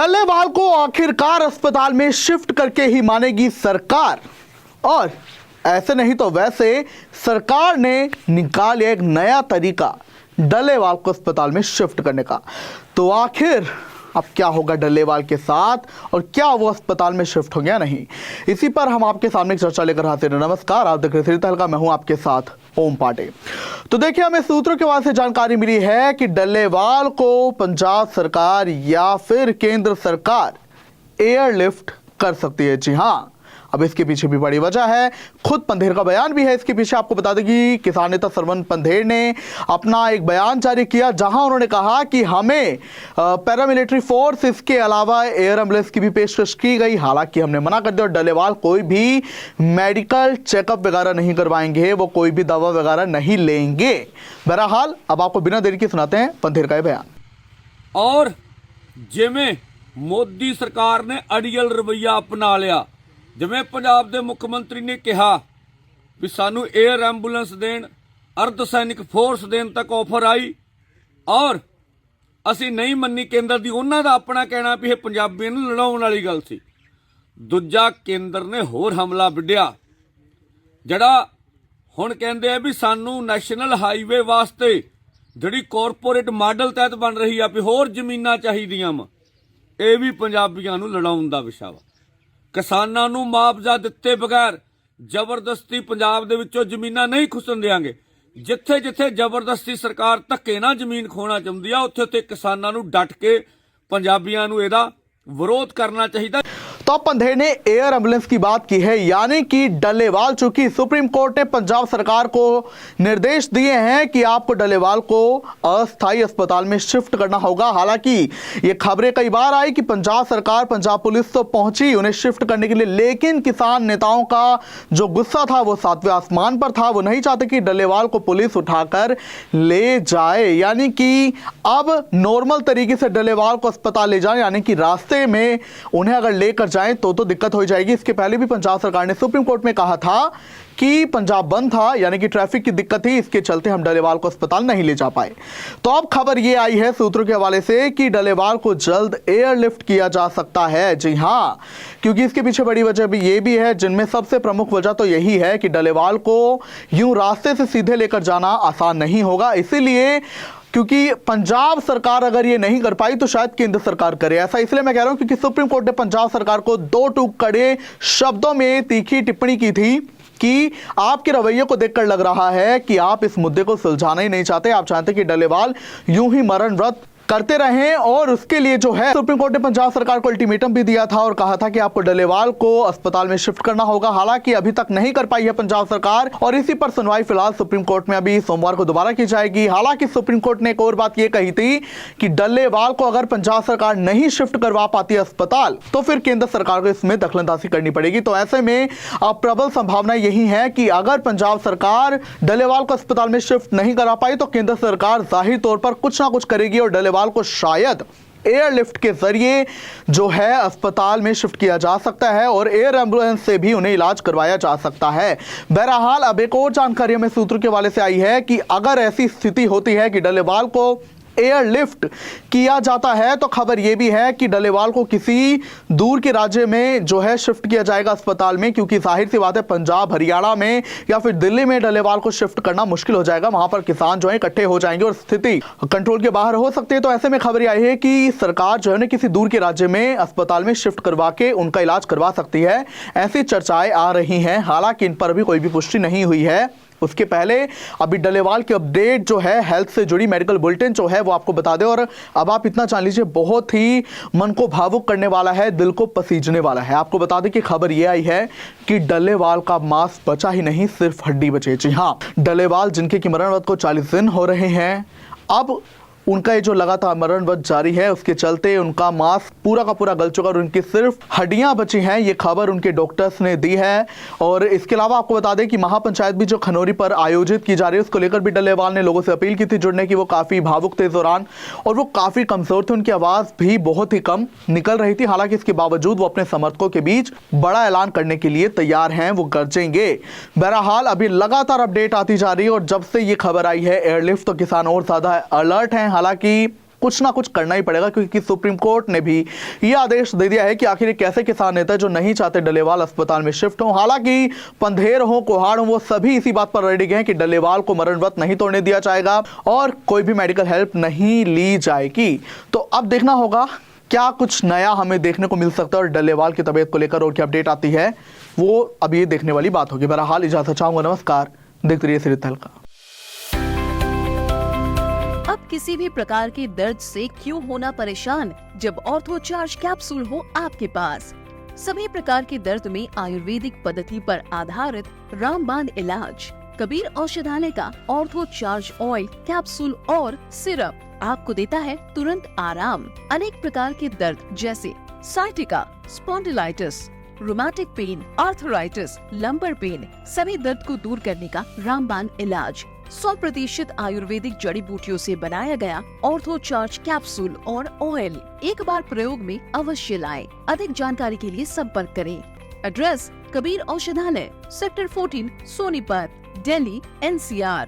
डल्लेवाल को आखिरकार अस्पताल में शिफ्ट करके ही मानेगी सरकार। और ऐसे नहीं तो वैसे सरकार ने निकाल एक नया तरीका डल्लेवाल को अस्पताल में शिफ्ट करने का। तो आखिर अब क्या होगा डल्लेवाल के साथ और क्या वो अस्पताल में शिफ्ट हो गया नहीं, इसी पर हम आपके सामने एक चर्चा लेकर हाजिर हैं। नमस्कार, आप देख रहे हैं, मैं हूं आपके साथ ओम पांडे। तो देखिए, हमें सूत्रों के वास्ते जानकारी मिली है कि डल्लेवाल को पंजाब सरकार या फिर केंद्र सरकार एयरलिफ्ट कर सकती है। जी हाँ, अब इसके पीछे भी बड़ी वजह है, खुद पंधेर का बयान भी है इसके पीछे। आपको बता दें कि किसान नेता सरवन पंधेर ने अपना एक बयान जारी किया, जहां उन्होंने कहा कि हमें पैरामिलिट्री फोर्स, इसके अलावा एयर एम्बुलेंस की भी पेशकश की गई। हालांकि हमने मना कर दिया और डल्लेवाल कोई भी मेडिकल चेकअप वगैरह नहीं करवाएंगे, वो कोई भी दवा वगैरह नहीं लेंगे। बहरहाल अब आपको बिना देरी के सुनाते हैं पंधेर का बयान। और जिमें मोदी सरकार ने अड़ियल रवैया अपना लिया, जिमें पंजाब के मुख्य मंत्री ने कहा भी सानू एयर एंबूलेंस देन, अर्ध सैनिक फोर्स देन तक ऑफर आई और असी नहीं मन्नी केंद्र की। उन्हों का अपना कहना भी पंजाबी नूं लड़ाउण वाली गल सी। दूजा केंद्र ने होर हमला विढ़िया, जड़ा हुण कहंदे आ भी सानू नैशनल हाईवे वास्ते जिहड़ी कॉरपोरेट मॉडल तहत बन रही आ भी होर जमीनां चाहीदियां वा। ये भी पंजाबियां नूं लड़ाउण दा विशा वा। किसानां नूं मुआवजा दित्ते बगैर जबरदस्ती पंजाब दे विचों जमीनां नहीं खुसन देंगे। जिथे जिथे जबरदस्ती सरकार धक्के ना जमीन खोना चाहुंदी आ, उत्थे उत्थे किसानां नूं डट के पंजाबियां नूं इहदा विरोध करना चाहिए। तो पंधेर ने एयर एम्बुलेंस की बात की है, यानी कि डल्लेवाल, चूंकि सुप्रीम कोर्ट ने पंजाब सरकार को निर्देश दिए हैं कि आपको डल्लेवाल को अस्थायी अस्पताल में शिफ्ट करना होगा। हालांकि ये खबरें कई बार आई कि पंजाब सरकार, पंजाब पुलिस तो पहुंची उन्हें शिफ्ट करने के लिए, लेकिन किसान नेताओं का जो गुस्सा था वो सातवें आसमान पर था। वो नहीं चाहते कि डल्लेवाल को पुलिस उठाकर ले जाए, यानी कि अब नॉर्मल तरीके से डल्लेवाल को अस्पताल ले जाए, यानी कि रास्ते में उन्हें अगर लेकर जाएं तो दिक्कत हो जाएगी। इसके पहले भी पंजाब सरकार ने सुप्रीम कोर्ट में कहा था कि पंजाब बंद था, यानी कि ट्रैफिक की दिक्कत थी, इसके चलते हम डल्लेवाल को अस्पताल नहीं ले जा पाए। तो अब खबर यह आई है सूत्रों के हवाले से कि डल्लेवाल को जल्द एयरलिफ्ट किया जा सकता है। जी हां, क्योंकि इसके पीछे बड़ी वजह भी ये भी है, जिनमें सबसे प्रमुख वजह तो यही है कि डल्लेवाल को यूं रास्ते से सीधे लेकर जाना आसान नहीं होगा। इसीलिए क्योंकि पंजाब सरकार अगर ये नहीं कर पाई तो शायद केंद्र सरकार करे। ऐसा इसलिए मैं कह रहा हूं क्योंकि सुप्रीम कोर्ट ने पंजाब सरकार को दो टूक कड़े शब्दों में तीखी टिप्पणी की थी कि आपके रवैये को देखकर लग रहा है कि आप इस मुद्दे को सुलझाना ही नहीं चाहते। आप चाहते कि डल्लेवाल यूं ही मरण व्रत करते रहें, और उसके लिए जो है सुप्रीम कोर्ट ने पंजाब सरकार को अल्टीमेटम भी दिया था और कहा था कि आपको डल्लेवाल को अस्पताल में शिफ्ट करना होगा। हालांकि अभी तक नहीं कर पाई है पंजाब सरकार, और इसी पर सुनवाई फिलहाल सुप्रीम कोर्ट में अभी सोमवार को दोबारा की जाएगी। हालांकि सुप्रीम कोर्ट ने एक और बात यह कही थी कि डल्लेवाल को अगर पंजाब सरकार नहीं शिफ्ट करवा पाती अस्पताल तो फिर केंद्र सरकार को इसमें दखलंदाजी करनी पड़ेगी। तो ऐसे में अब प्रबल संभावना यही है कि अगर पंजाब सरकार डल्लेवाल को अस्पताल में शिफ्ट नहीं करा पाई तो केंद्र सरकार जाहिर तौर पर कुछ ना कुछ करेगी और डल्लेवाल को शायद एयरलिफ्ट के जरिए जो है अस्पताल में शिफ्ट किया जा सकता है और एयर एम्बुलेंस से भी उन्हें इलाज करवाया जा सकता है। बहरहाल अब एक और जानकारी हमें सूत्रों के हवाले से आई है कि अगर ऐसी स्थिति होती है कि डल्लेवाल को एयरलिफ्ट किया जाता है तो खबर यह भी है कि डल्लेवाल को किसी दूर के राज्य में जो है शिफ्ट किया जाएगा अस्पताल में, क्योंकि जाहिर सी बात है पंजाब, हरियाणा में या फिर दिल्ली में डल्लेवाल को शिफ्ट करना मुश्किल हो जाएगा। वहां पर किसान जो है इकट्ठे हो जाएंगे और स्थिति कंट्रोल के बाहर हो सकती है। तो ऐसे में खबर आई है कि सरकार जो है ना किसी दूर के राज्य में अस्पताल में शिफ्ट करवा के उनका इलाज करवा सकती है। ऐसी चर्चाएं आ रही हैं, हालांकि इन पर अभी कोई भी पुष्टि नहीं हुई है। उसके पहले अभी डल्लेवाल की अपडेट जो है, हेल्थ से जुड़ी मेडिकल बुलेटिन जो है वो आपको बता दें। और अब आप इतना जान लीजिए, बहुत ही मन को भावुक करने वाला है, दिल को पसीजने वाला है। आपको बता दें कि खबर ये आई है कि डल्लेवाल का मांस बचा ही नहीं, सिर्फ हड्डी बचे। जी हाँ, डल्लेवाल जिनके की मरणव्रत को 40 दिन हो रहे हैं, अब उनका ये जो लगातार मरण व्रत जारी है उसके चलते उनका मांस पूरा का पूरा गल चुका और उनकी सिर्फ हड्डियां बची हैं। ये खबर उनके डॉक्टर्स ने दी है। और इसके अलावा आपको बता दें कि महापंचायत भी जो खनौरी पर आयोजित की जा रही है उसको लेकर भी डल्लेवाल ने लोगों से अपील की थी जुड़ने की। वो काफी भावुक थे इस दौरान और वो काफी कमजोर थे, उनकी आवाज भी बहुत ही कम निकल रही थी। हालांकि इसके बावजूद वो अपने समर्थकों के बीच बड़ा ऐलान करने के लिए तैयार हैं, वो गरजेंगे। बहरहाल अभी लगातार अपडेट आती जा रही है और जब से ये खबर आई है एयरलिफ्ट तो किसान और ज्यादा अलर्ट हैं। हालांकि कुछ ना कुछ करना ही पड़ेगा, क्योंकि सुप्रीम कोर्ट ने भी यह आदेश दे दिया है कि आखिर कैसे किसान नेता जो नहीं चाहते डल्लेवाल अस्पताल में शिफ्ट हो, हालांकि पंधेर हो कोहाड़ हो, वो सभी इसी बात पर रेडी हैं कि डल्लेवाल को मरण व्रत नहीं तोड़ने दिया जाएगा और कोई भी मेडिकल हेल्प नहीं ली जाएगी। तो अब देखना होगा क्या कुछ नया हमें देखने को मिल सकता है और डल्लेवाल की तबीयत को लेकर और क्या अपडेट आती है, वो अब ये देखने वाली बात होगी। बहरहाल इजाजत चाहूंगा, नमस्कार, देखते रहिए सिटी तहलका। अब किसी भी प्रकार के दर्द से क्यों होना परेशान जब ऑर्थो चार्ज कैप्सूल हो आपके पास। सभी प्रकार के दर्द में आयुर्वेदिक पद्धति पर आधारित रामबाण इलाज कबीर औषधालय का ऑर्थो चार्ज ऑयल कैप्सूल और सिरप आपको देता है तुरंत आराम। अनेक प्रकार के दर्द जैसे sciatica, spondylitis, rheumatic pain, arthritis, lumbar pain, सभी दर्द को दूर करने का रामबाण इलाज 100% आयुर्वेदिक जड़ी बूटियों से बनाया गया ऑर्थो चार्ज कैप्सूल और ऑयल एक बार प्रयोग में अवश्य लाएं। अधिक जानकारी के लिए संपर्क करें। एड्रेस कबीर औषधालय, सेक्टर 14, सोनीपत, दिल्ली, NCR।